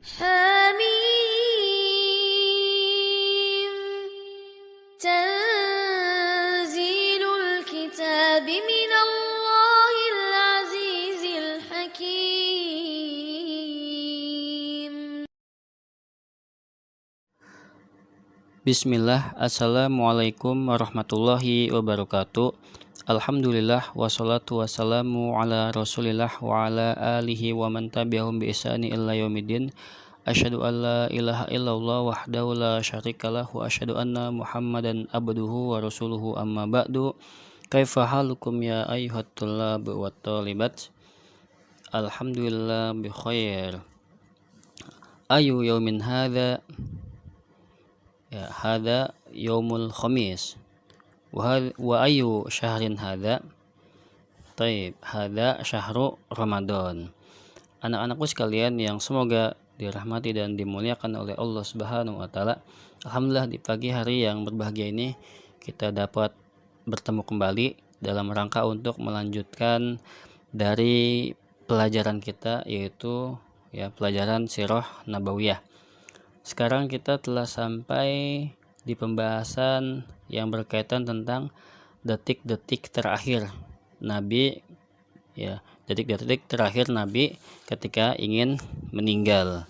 حميم تنزيل الكتاب من الله العزيز الحكيم. Bismillah, Assalamualaikum warahmatullahi wabarakatuh. Alhamdulillah, wassalatu wassalamu ala rasulillah wa ala alihi wa man tabi'ahum bi ihsani ila yaumiddin. Asyhadu an la ilaha illallah wahdahu la syarikalah wa asyhadu anna Muhammadan abduhu wa rasuluhu, amma ba'du. Kaifa halukum ya ayyuhat tullab wa talibat? Alhamdulillah bi khair. Ayu yaumin hadza? Ya, hadza yaumul khamis. Wa ayu syahrin hadza? Taib, hadza syahru Ramadan. Anak-anakku sekalian yang semoga dirahmati dan dimuliakan oleh Allah Subhanahu wa taala. Alhamdulillah, di pagi hari yang berbahagia ini kita dapat bertemu kembali dalam rangka untuk melanjutkan dari pelajaran kita, yaitu pelajaran Sirah Nabawiyah. Sekarang kita telah sampai di pembahasan yang berkaitan tentang detik-detik terakhir Nabi, detik-detik terakhir Nabi ketika ingin meninggal.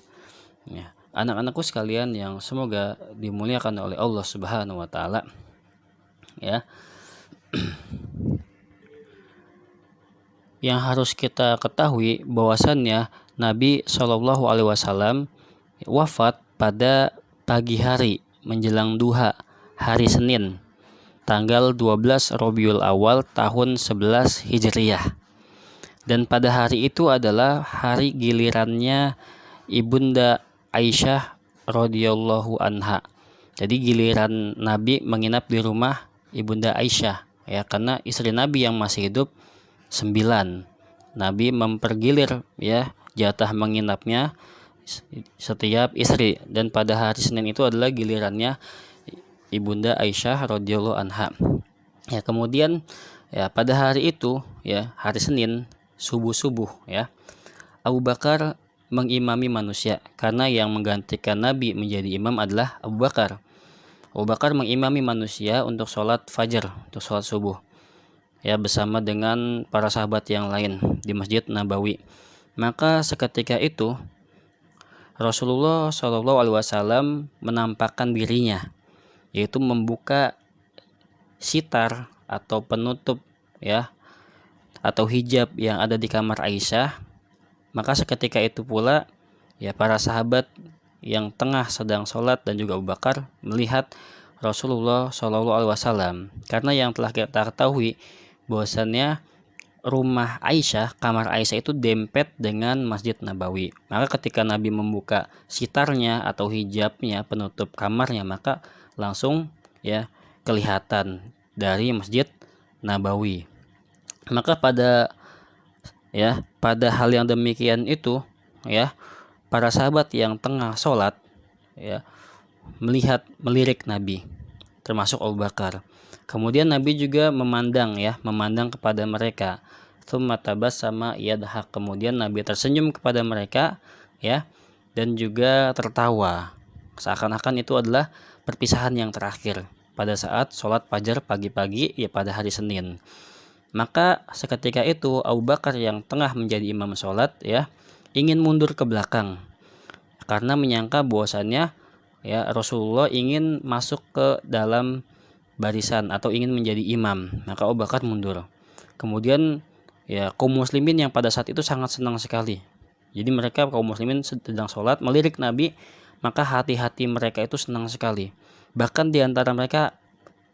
Anak-anakku sekalian yang semoga dimuliakan oleh Allah Subhanahu wa taala. Yang harus kita ketahui bahwasannya Nabi Shallallahu alaihi wasallam wafat pada pagi hari menjelang duha hari Senin tanggal 12 Rabiul Awal tahun 11 Hijriyah. Dan pada hari itu adalah hari gilirannya Ibunda Aisyah radhiyallahu anha. Jadi giliran Nabi menginap di rumah Ibunda Aisyah, karena istri Nabi yang masih hidup 9. Nabi mempergilir jatah menginapnya setiap istri, dan pada hari Senin itu adalah gilirannya Ibunda Aisyah radhiyallahu anha. Kemudian pada hari itu hari Senin subuh Abu Bakar mengimami manusia, karena yang menggantikan Nabi menjadi imam adalah Abu Bakar. Abu Bakar mengimami manusia untuk sholat fajar, untuk sholat subuh bersama dengan para sahabat yang lain di Masjid Nabawi. Maka seketika itu Rasulullah Shallallahu alaihi wasallam menampakkan dirinya, yaitu membuka sitar atau penutup atau hijab yang ada di kamar Aisyah. Maka seketika itu pula para sahabat yang tengah sedang sholat dan juga Abu Bakar melihat Rasulullah Shallallahu alaihi wasallam, karena yang telah kita ketahui bahwasannya rumah Aisyah, kamar Aisyah itu dempet dengan Masjid Nabawi. Maka ketika Nabi membuka sitarnya atau hijabnya, penutup kamarnya, maka langsung kelihatan dari Masjid Nabawi. Maka pada hal yang demikian itu para sahabat yang tengah sholat melirik Nabi, termasuk Abu Bakar. Kemudian Nabi juga memandang kepada mereka. Tsumma tabassama yadhak. Kemudian Nabi tersenyum kepada mereka dan juga tertawa. Seakan-akan itu adalah perpisahan yang terakhir pada saat sholat fajar pagi-pagi pada hari Senin. Maka seketika itu Abu Bakar yang tengah menjadi imam sholat ingin mundur ke belakang, karena menyangka bahwasannya Rasulullah ingin masuk ke dalam barisan atau ingin menjadi imam. Maka Abu Bakar mundur. Kemudian kaum muslimin yang pada saat itu sangat senang sekali. Jadi mereka kaum muslimin sedang sholat melirik Nabi, maka hati-hati mereka itu senang sekali. Bahkan di antara mereka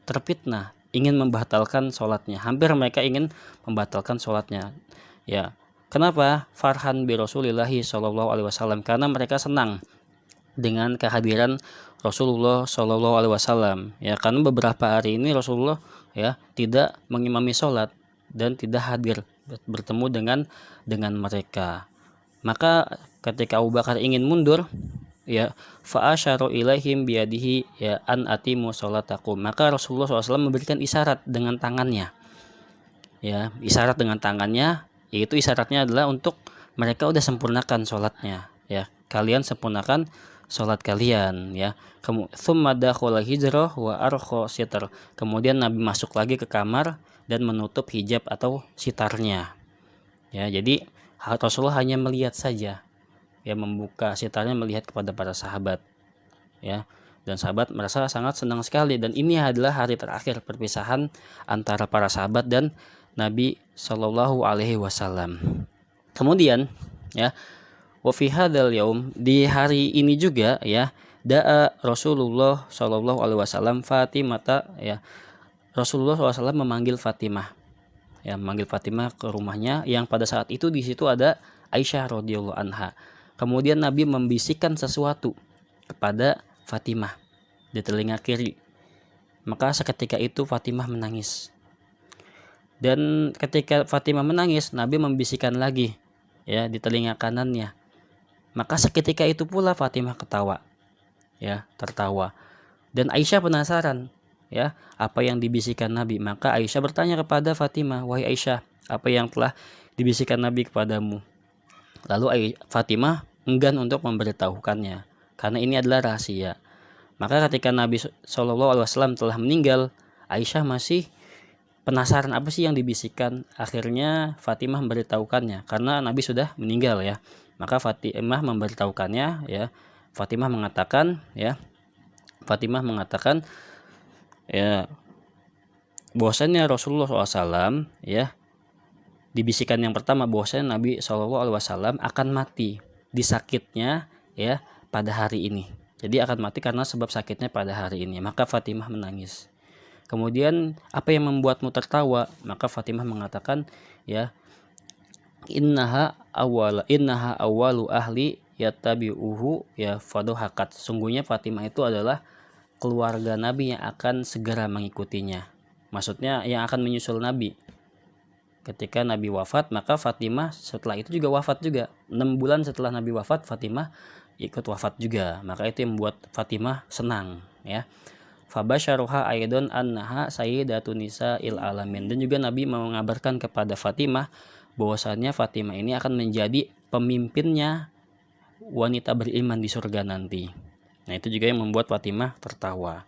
terfitnah ingin membatalkan sholatnya. Hampir mereka ingin membatalkan sholatnya. Kenapa? Farhan bi Rasulillahi Shallallahu alaihi wasallam, karena mereka senang dengan kehadiran Rasulullah Shallallahu alaihi wasallam. Karena beberapa hari ini Rasulullah tidak mengimami sholat dan tidak hadir bertemu dengan mereka. Maka ketika Abu Bakar ingin mundur, fa asyara ilaihim biyadihi an atimu sholatakum. Maka Rasulullah SAW memberikan isyarat dengan tangannya. Isyarat dengan tangannya, yaitu isyaratnya adalah untuk mereka udah sempurnakan sholatnya. ya, kalian sempurnakan sholat kalian, ya. Tsumma dakhala hijrah wa arkha sitr. Kemudian Nabi masuk lagi ke kamar dan menutup hijab atau sitarnya. Ya, jadi Rasulullah hanya melihat saja, ya, membuka sitarnya melihat kepada para sahabat, ya. Dan sahabat merasa sangat senang sekali, dan ini adalah hari terakhir perpisahan antara para sahabat dan Nabi Shallallahu alaihi wasallam. Kemudian, ya, wa fi hadzal yaum, di hari ini juga, ya, da'a Rasulullah Shallallahu alaihi wasallam Fatimata, ya. Rasulullah SAW memanggil Fatimah, ya, memanggil Fatimah ke rumahnya, yang pada saat itu di situ ada Aisyah radhiyallahu anha. Kemudian Nabi membisikkan sesuatu kepada Fatimah di telinga kiri. Maka seketika itu Fatimah menangis. Dan ketika Fatimah menangis, Nabi membisikkan lagi, ya, di telinga kanannya. Maka seketika itu pula Fatimah ketawa, ya, tertawa. Dan Aisyah penasaran, ya, apa yang dibisikkan Nabi. Maka Aisyah bertanya kepada Fatimah, "Wahai Aisyah, apa yang telah dibisikkan Nabi kepadamu?" Lalu Fatimah enggan untuk memberitahukannya, karena ini adalah rahasia. Maka ketika Nabi SAW telah meninggal, Aisyah masih penasaran apa sih yang dibisikkan. Akhirnya Fatimah memberitahukannya, karena Nabi sudah meninggal, ya. Maka Fatimah memberitahukannya, ya. Fatimah mengatakan, ya, bahwasanya Rasulullah SAW, ya, dibisikkan yang pertama bahwasanya Nabi SAW akan mati di sakitnya, ya, pada hari ini. Jadi akan mati karena sebab sakitnya pada hari ini. Maka Fatimah menangis. Kemudian, apa yang membuatmu tertawa? Maka Fatimah mengatakan, ya, innaha awwalu ahli yattabi'uhu, ya, fadohakat. Sungguhnya Fatimah itu adalah keluarga Nabi yang akan segera mengikutinya. Maksudnya yang akan menyusul Nabi. Ketika Nabi wafat, maka Fatimah setelah itu juga wafat juga. 6 bulan setelah Nabi wafat, Fatimah ikut wafat juga. Maka itu yang membuat Fatimah senang, ya. Fabasyaruha aidon annaha sayyidatun nisa'il alamin. Dan juga Nabi mengabarkan kepada Fatimah bahwasannya Fatimah ini akan menjadi pemimpinnya wanita beriman di surga nanti. Nah, itu juga yang membuat Fatimah tertawa.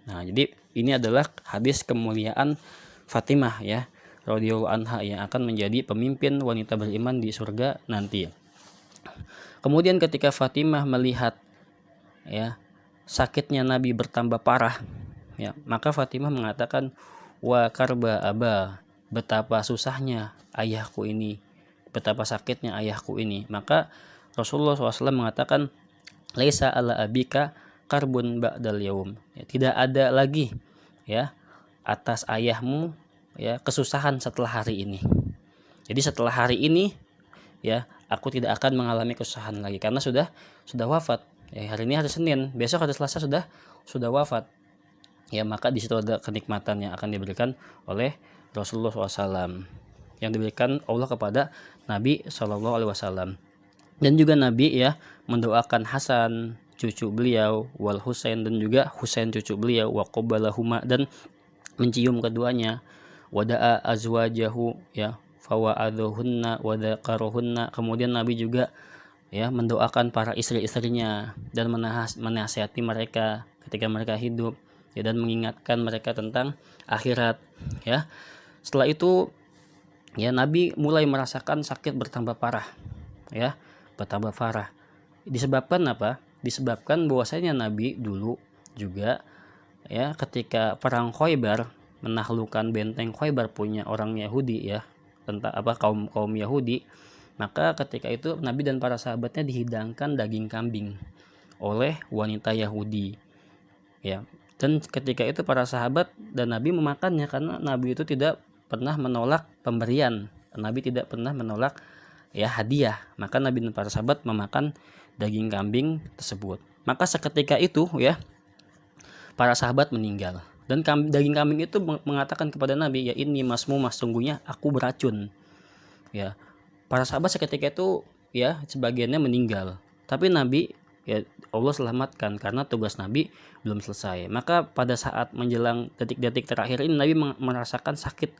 Nah, jadi ini adalah hadis kemuliaan Fatimah, ya, radhiyallahu anha, yang akan menjadi pemimpin wanita beriman di surga nanti. Kemudian ketika Fatimah melihat, ya, sakitnya Nabi bertambah parah, ya, maka Fatimah mengatakan, wa karba aba, betapa susahnya ayahku ini, betapa sakitnya ayahku ini. Maka Rasulullah SAW mengatakan, laisa ala abika karbun ba'dal yaum, ya, tidak ada lagi, ya, atas ayahmu, ya, kesusahan setelah hari ini. Jadi setelah hari ini, ya, aku tidak akan mengalami kesusahan lagi karena sudah wafat. Ya, hari ini hari Senin, besok hari Selasa sudah wafat. Ya, maka di situ ada kenikmatan yang akan diberikan oleh Rasulullah SAW, yang diberikan Allah kepada Nabi SAW. Dan juga Nabi, ya, mendoakan Hasan cucu beliau, wal Husain, dan juga Husain cucu beliau, wa qabbalahuma, dan mencium keduanya, wada'a azwajahu, ya, fawa'adhuhunna wa dzakaruhunna. Kemudian Nabi juga, ya, mendoakan para istri-istrinya dan menasihati mereka ketika mereka hidup, ya, dan mengingatkan mereka tentang akhirat, ya. Setelah itu, ya, Nabi mulai merasakan sakit bertambah parah, ya, bertambah parah. Disebabkan apa? Disebabkan bahwasanya Nabi dulu juga, ya, ketika perang Khaybar, menaklukkan benteng Khaybar punya orang Yahudi, ya, tentang kaum Yahudi. Maka ketika itu Nabi dan para sahabatnya dihidangkan daging kambing oleh wanita Yahudi, ya. Dan ketika itu para sahabat dan Nabi memakannya, karena Nabi itu tidak pernah menolak pemberian. Nabi tidak pernah menolak, ya, hadiah. Maka Nabi dan para sahabat memakan daging kambing tersebut. Maka seketika itu, ya, para sahabat meninggal. Dan daging kambing itu mengatakan kepada Nabi, ya, ini masmumah, sungguhnya aku beracun, ya. Para sahabat seketika itu, ya, sebagiannya meninggal. Tapi Nabi, ya, Allah selamatkan karena tugas Nabi belum selesai. Maka pada saat menjelang detik-detik terakhir ini, Nabi merasakan sakit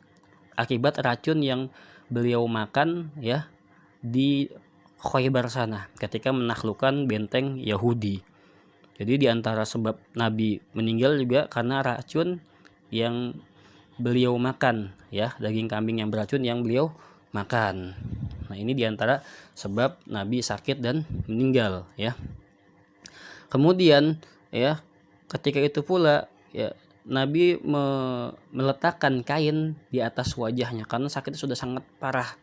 akibat racun yang beliau makan, ya, di Khaybar sana ketika menaklukkan benteng Yahudi. Jadi di antara sebab Nabi meninggal juga karena racun yang beliau makan, ya, daging kambing yang beracun yang beliau makan. Nah, ini di antara sebab Nabi sakit dan meninggal, ya. Kemudian, ya, ketika itu pula, ya, Nabi meletakkan kain di atas wajahnya karena sakitnya sudah sangat parah,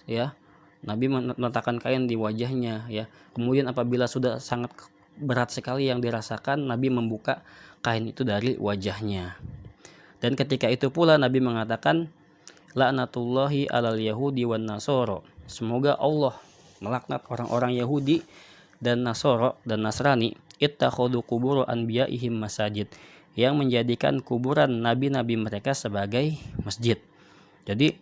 ya. Nabi meletakkan kain di wajahnya, ya. Kemudian apabila sudah sangat berat sekali yang dirasakan, Nabi membuka kain itu dari wajahnya. Dan ketika itu pula Nabi mengatakan, la'natullahi alal yahudi wan nasoro. Semoga Allah melaknat orang-orang Yahudi dan Nasoro dan Nasrani, ittakhadhu qubur anbiya'ihim masajid, yang menjadikan kuburan nabi-nabi mereka sebagai masjid. Jadi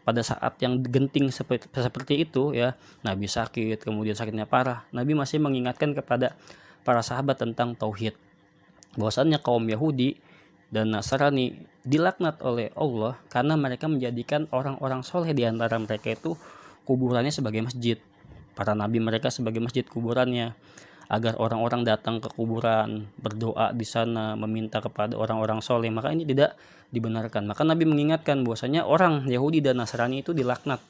pada saat yang genting seperti itu, ya, Nabi sakit, kemudian sakitnya parah, Nabi masih mengingatkan kepada para sahabat tentang tauhid, bahwasannya kaum Yahudi dan Nasrani dilaknat oleh Allah karena mereka menjadikan orang-orang soleh di antara mereka itu kuburannya sebagai masjid, para nabi mereka sebagai masjid kuburannya, agar orang-orang datang ke kuburan, berdoa di sana, meminta kepada orang-orang soleh. Maka ini tidak dibenarkan. Maka Nabi mengingatkan bahwasanya orang Yahudi dan Nasrani itu dilaknat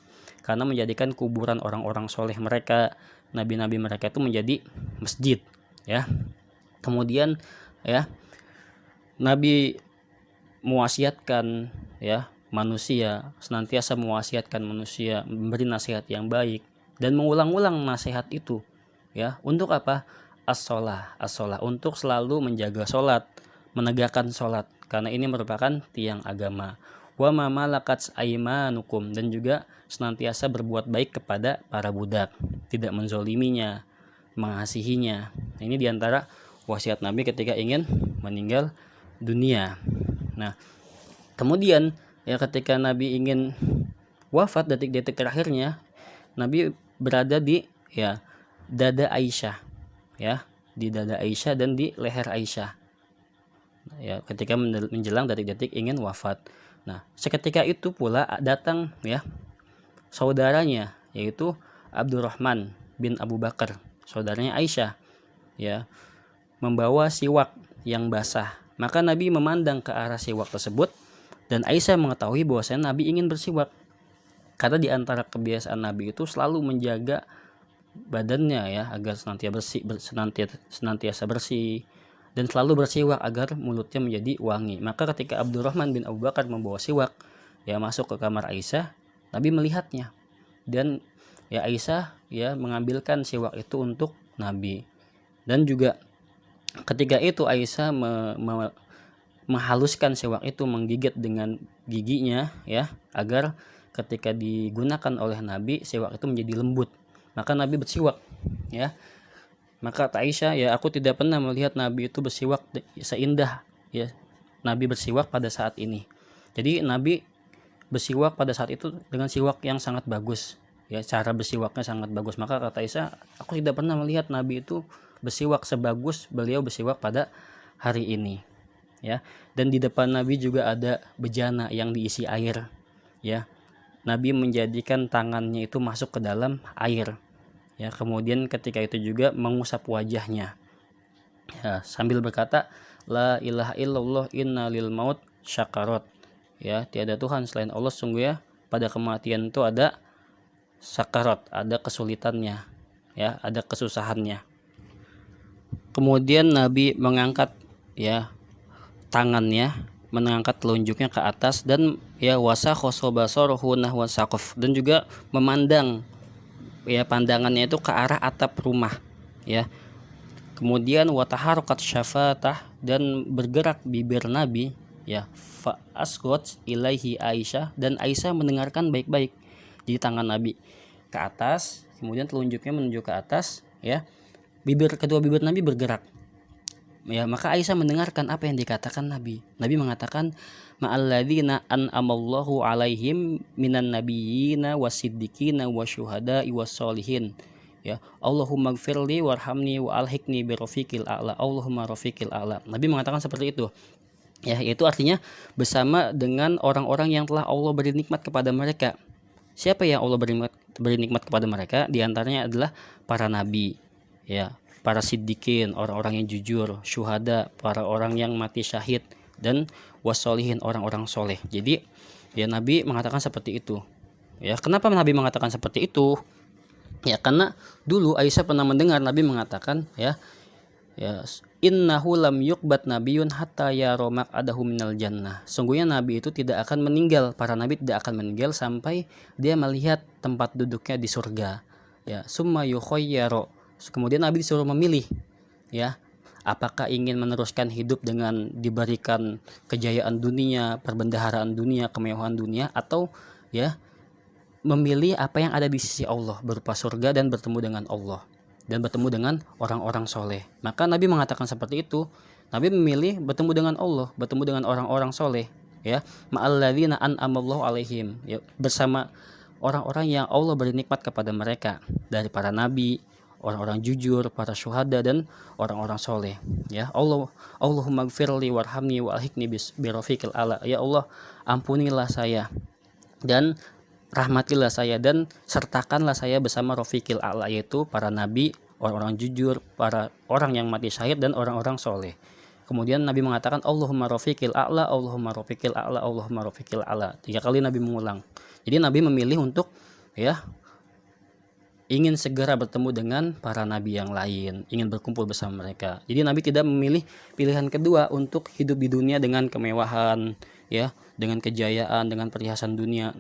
karena menjadikan kuburan orang-orang soleh mereka, nabi-nabi mereka itu menjadi masjid, ya. Kemudian, ya, Nabi mewasiatkan, ya, manusia, senantiasa mewasiatkan manusia memberi nasihat yang baik dan mengulang-ulang nasihat itu, ya, untuk apa? As-sholah, untuk selalu menjaga sholat, menegakkan sholat, karena ini merupakan tiang agama. Wa ma malakat aimanukum, dan juga senantiasa berbuat baik kepada para budak, tidak menzoliminya, mengasihinya. Ini diantara wasiat Nabi ketika ingin meninggal dunia. Nah, kemudian, ya, ketika Nabi ingin wafat, detik-detik terakhirnya Nabi berada di, ya, dada Aisyah, ya, di dada Aisyah dan di leher Aisyah, ya, ketika menjelang detik-detik ingin wafat. Nah, seketika itu pula datang, ya, saudaranya, yaitu Abdurrahman bin Abu Bakar, saudaranya Aisyah, ya, membawa siwak yang basah. Maka Nabi memandang ke arah siwak tersebut dan Aisyah mengetahui bahwasanya Nabi ingin bersiwak. Karena di antara kebiasaan Nabi itu selalu menjaga badannya, ya, agar senantiasa bersih dan selalu bersiwak agar mulutnya menjadi wangi. Maka ketika Abdurrahman bin Abu Bakar membawa siwak, ya, masuk ke kamar Aisyah, Nabi melihatnya dan, ya, Aisyah, ya, mengambilkan siwak itu untuk Nabi. Dan juga ketika itu Aisyah menghaluskan siwak itu, menggigit dengan giginya, ya, agar ketika digunakan oleh Nabi siwak itu menjadi lembut. Maka Nabi bersiwak, ya. Maka Aisyah, ya, aku tidak pernah melihat Nabi itu bersiwak seindah, ya, Nabi bersiwak pada saat ini. Jadi Nabi bersiwak pada saat itu dengan siwak yang sangat bagus, ya, cara bersiwaknya sangat bagus. Maka kata Aisyah, aku tidak pernah melihat Nabi itu bersiwak sebagus beliau bersiwak pada hari ini, ya. Dan di depan Nabi juga ada bejana yang diisi air, ya. Nabi menjadikan tangannya itu masuk ke dalam air, ya. Kemudian ketika itu juga mengusap wajahnya, ya, sambil berkata, la ilaha illallah inna lil maut syakarat, ya, tiada Tuhan selain Allah, sungguh, ya, pada kematian itu ada sakarat, ada kesulitannya, ya, ada kesusahannya. Kemudian Nabi mengangkat, ya, tangannya, mengangkat telunjuknya ke atas dan, ya, wasakhoso basorohu nahwa saqaf, dan juga memandang, ya, pandangannya itu ke arah atap rumah, ya. Kemudian wataharokat syafatah, dan bergerak bibir Nabi, ya, fa asgot ilaihi Aisyah, dan Aisyah mendengarkan baik-baik. Jadi tangan Nabi ke atas, kemudian telunjuknya menuju ke atas, ya, kedua bibir Nabi bergerak, ya. Maka Aisyah mendengarkan apa yang dikatakan Nabi. Nabi mengatakan, ma'alladzina an'amallahu alaihim minan nabiyyina wasiddiqina wasyuhada'i wassolihin, ya, Allahumma gfirli warhamni wa alhiqni birafiqil a'la, Allahumma rafiqil a'la. Nabi mengatakan seperti itu, ya, itu artinya bersama dengan orang-orang yang telah Allah beri nikmat kepada mereka, Siapa yang Allah beri nikmat kepada mereka? Di antaranya adalah para nabi, ya, para siddiqin, orang-orang yang jujur, syuhada, para orang yang mati syahid, dan wassolihin, orang-orang soleh. Jadi ya Nabi mengatakan seperti itu. Ya, kenapa Nabi mengatakan seperti itu? Ya karena dulu Aisyah pernah mendengar Nabi mengatakan, ya innahu lam yukbat nabiyun hatta yara maq'adahu minal jannah. Sungguhnya Nabi itu tidak akan meninggal, para nabi tidak akan meninggal sampai dia melihat tempat duduknya di surga. Ya, summa yukhayyaru. Kemudian Nabi disuruh memilih, ya, apakah ingin meneruskan hidup dengan diberikan kejayaan dunia, perbendaharaan dunia, kemewahan dunia, atau ya memilih apa yang ada di sisi Allah berupa surga dan bertemu dengan Allah dan bertemu dengan orang-orang soleh. Maka Nabi mengatakan seperti itu. Nabi memilih bertemu dengan Allah, bertemu dengan orang-orang soleh, ya, ma'alladzina an'amallahu alaihim, ya, bersama orang-orang yang Allah beri nikmat kepada mereka dari para nabi, orang-orang jujur, para syuhada, dan orang-orang soleh. Ya Allahumma gfirli warhamni wa alhiqni birafiqil ala. Ya Allah, ampunilah saya dan rahmatilah saya dan sertakanlah saya bersama Rafiqil A'la, yaitu para nabi, orang-orang jujur, para orang yang mati syahid, dan orang-orang soleh. Kemudian Nabi mengatakan Allahumma Rafiqil A'la, Allahumma Rafiqil A'la, Allahumma Rafiqil A'la. 3 kali Nabi mengulang. Jadi Nabi memilih untuk ingin segera bertemu dengan para nabi yang lain, ingin berkumpul bersama mereka. Jadi Nabi tidak memilih pilihan kedua untuk hidup di dunia dengan kemewahan, ya, dengan kejayaan, dengan perhiasan dunia.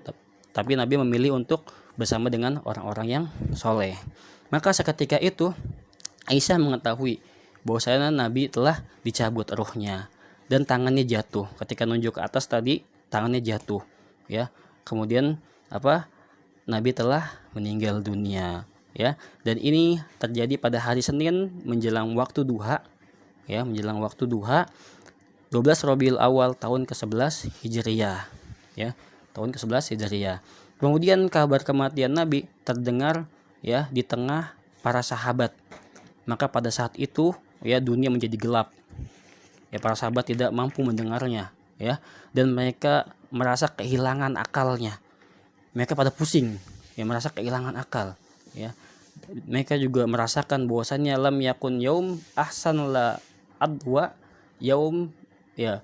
Tapi Nabi memilih untuk bersama dengan orang-orang yang soleh. Maka seketika itu Aisyah mengetahui bahwasanya Nabi telah dicabut ruhnya dan tangannya jatuh. Ketika nunjuk ke atas tadi, tangannya jatuh, ya. Kemudian Nabi telah meninggal dunia, ya. Dan ini terjadi pada hari Senin menjelang waktu duha, ya, menjelang waktu duha 12 Rabiul Awal tahun ke-11 Hijriyah, ya. Tahun ke-11 Hijriyah. Kemudian kabar kematian Nabi terdengar, ya, di tengah para sahabat. Maka pada saat itu, ya, dunia menjadi gelap. Ya, para sahabat tidak mampu mendengarnya, ya, dan mereka merasa kehilangan akalnya. Mereka pada pusing, ya, merasa kehilangan akal, ya. Mereka juga merasakan bahwasannya lam yakun yaum ahsan la adwa yaum, ya,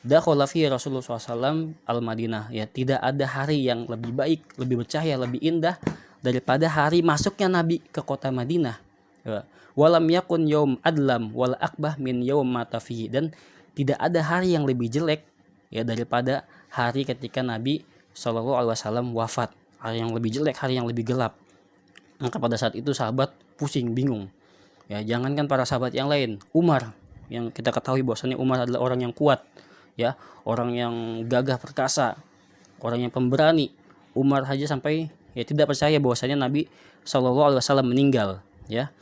dakhala fi Rasulullah SAW al-Madinah, ya, tidak ada hari yang lebih baik, lebih bercahaya, lebih indah daripada hari masuknya Nabi ke kota Madinah. Ya. Walam yakun yaum adlam wal akbah min yaum mata fihi, dan tidak ada hari yang lebih jelek, ya, daripada hari ketika Nabi SAW wafat. Hari yang lebih jelek, hari yang lebih gelap. Maka pada saat itu sahabat pusing, bingung. Ya, jangankan para sahabat yang lain, Umar, yang kita ketahui bahwasanya Umar adalah orang yang kuat, ya, orang yang gagah perkasa, orang yang pemberani. Umar saja sampai, ya, tidak percaya bahwasanya Nabi SAW meninggal, ya.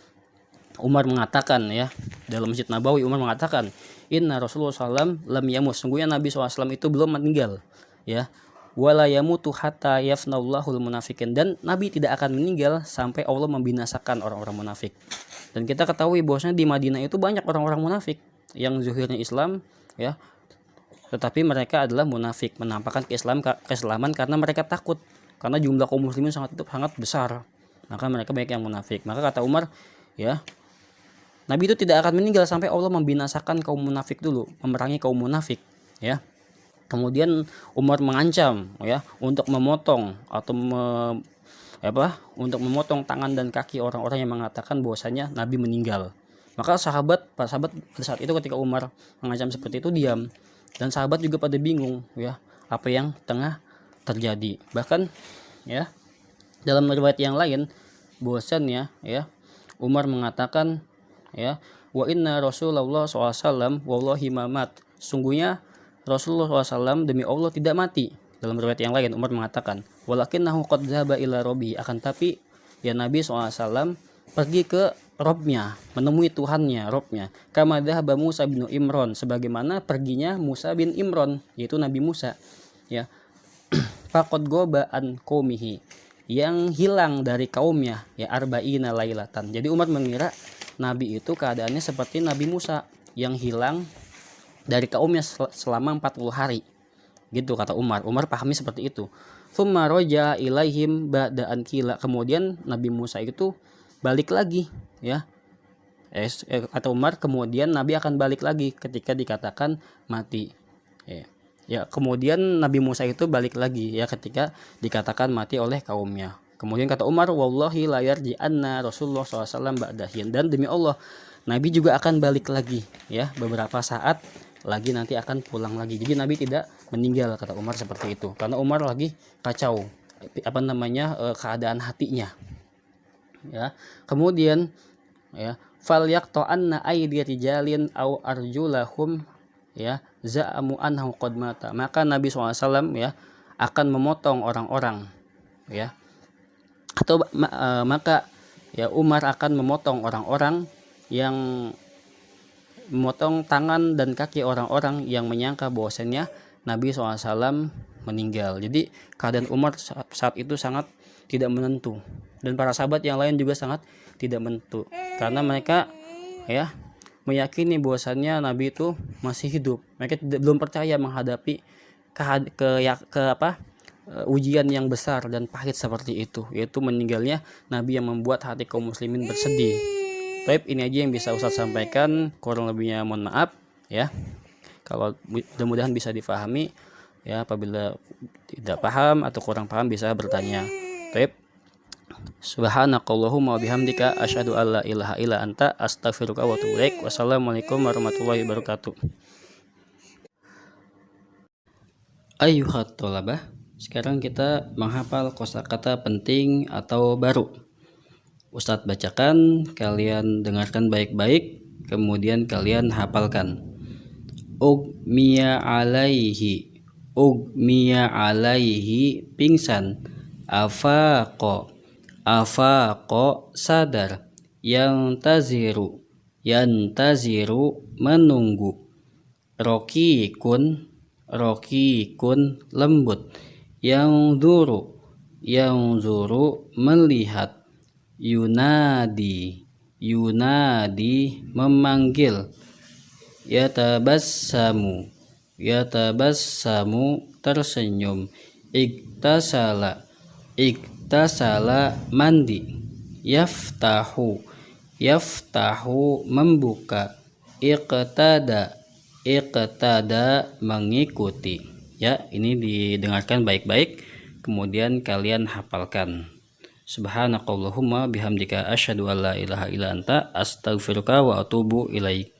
Umar mengatakan, ya, dalam Masjid Nabawi, Umar mengatakan, inna Rasulullah SAW lam yamut, sungguhnya Nabi SAW itu belum meninggal, ya. Wala yamutu hatta yafnallahul munafikin, dan Nabi tidak akan meninggal sampai Allah membinasakan orang-orang munafik. Dan kita ketahui bahwasanya di Madinah itu banyak orang-orang munafik yang zuhirnya Islam, ya, tetapi mereka adalah munafik, menampakkan keislaman karena mereka takut, karena jumlah kaum muslimin sangat besar, maka mereka banyak yang munafik. Maka kata Umar, ya, Nabi itu tidak akan meninggal sampai Allah membinasakan kaum munafik dulu, memerangi kaum munafik, ya. Kemudian Umar mengancam, ya, untuk memotong atau untuk memotong tangan dan kaki orang-orang yang mengatakan bahwasanya Nabi meninggal. Maka para sahabat pada saat itu ketika Umar mengancam seperti itu diam, dan sahabat juga pada bingung, ya, apa yang tengah terjadi. Bahkan, ya, dalam riwayat yang lain bahwasannya, ya, Umar mengatakan, ya, wa inna Rasulullah SAW wallahi mamat, sungguhnya Rasulullah SAW demi Allah tidak mati. Dalam riwayat yang lain Umar mengatakan, walakinnahu qad dzahaba ila rabbi, akan tapi, ya, Nabi SAW pergi ke Robnya, menemui Tuhannya, Robnya. Kama dzahaba Musa bin Imran, sebagaimana perginya Musa bin Imran, yaitu Nabi Musa, ya. Faqad goba an qaumihi, yang hilang dari kaumnya, ya, arba'ina lailatan. Jadi Umar mengira Nabi itu keadaannya seperti Nabi Musa yang hilang dari kaumnya selama 40 hari. Gitu kata Umar. Umar pahami seperti itu. Tsumma raja ilaihim ba'da an qila. Kemudian Nabi Musa itu balik lagi, ya. Kata Umar, kemudian Nabi akan balik lagi ketika dikatakan mati. Ya, kemudian Nabi Musa itu balik lagi ya ketika dikatakan mati oleh kaumnya. Kemudian kata Umar, wallahi la yarji'anna Rasulullah SAW ba'dahin. Dan demi Allah, Nabi juga akan balik lagi ya, beberapa saat lagi nanti akan pulang lagi. Jadi Nabi tidak meninggal, kata Umar seperti itu. Karena Umar lagi kacau keadaan hatinya. Ya. Kemudian ya, fal yaqta'anna aydi rijalin au arjulahum ya za'amu anhu qad mata. Maka Nabi SAW ya akan memotong orang-orang ya, atau maka ya Umar akan memotong orang-orang yang memotong tangan dan kaki orang-orang yang menyangka bahwasanya Nabi SAW meninggal. Jadi keadaan Umar saat itu sangat tidak menentu, dan para sahabat yang lain juga sangat tidak menentu, karena mereka ya meyakini bahwasannya Nabi itu masih hidup. Mereka belum percaya menghadapi ujian yang besar dan pahit seperti itu, yaitu meninggalnya Nabi yang membuat hati kaum muslimin bersedih. Baik, ini aja yang bisa Ustaz sampaikan, kurang lebihnya mohon maaf ya. Kalau mudah-mudahan bisa difahami ya, apabila tidak paham atau kurang paham bisa bertanya. Baik. Subhanakallahumma wabihamdika asyhadu alla ilaha illa anta astaghfiruka wa atubu ilaik. Wassalamualaikum warahmatullahi wabarakatuh. Ayyuhat thalabah, sekarang kita menghafal kosakata penting atau baru. Ustadz bacakan, kalian dengarkan baik-baik, kemudian kalian hafalkan. Ugmiya alaihi, ugmiya alaihi, pingsan. Afaqo, afaqo, sadar. Yantaziru, yantaziru, menunggu. Rokikun, rokikun, lembut. Yanzuru, yanzuru, melihat. Yunadi, yunadi, memanggil. Yatabassamu, yatabassamu, tersenyum. Iktasala, iktasala, mandi. Yaftahu, yaftahu, membuka. Iqtada, iqtada, mengikuti. Ya, ini didengarkan baik-baik, kemudian kalian hafalkan. Subhanakallahumma bihamdika asyhadu an la ilaha illa anta astaghfiruka wa atubu ilaik.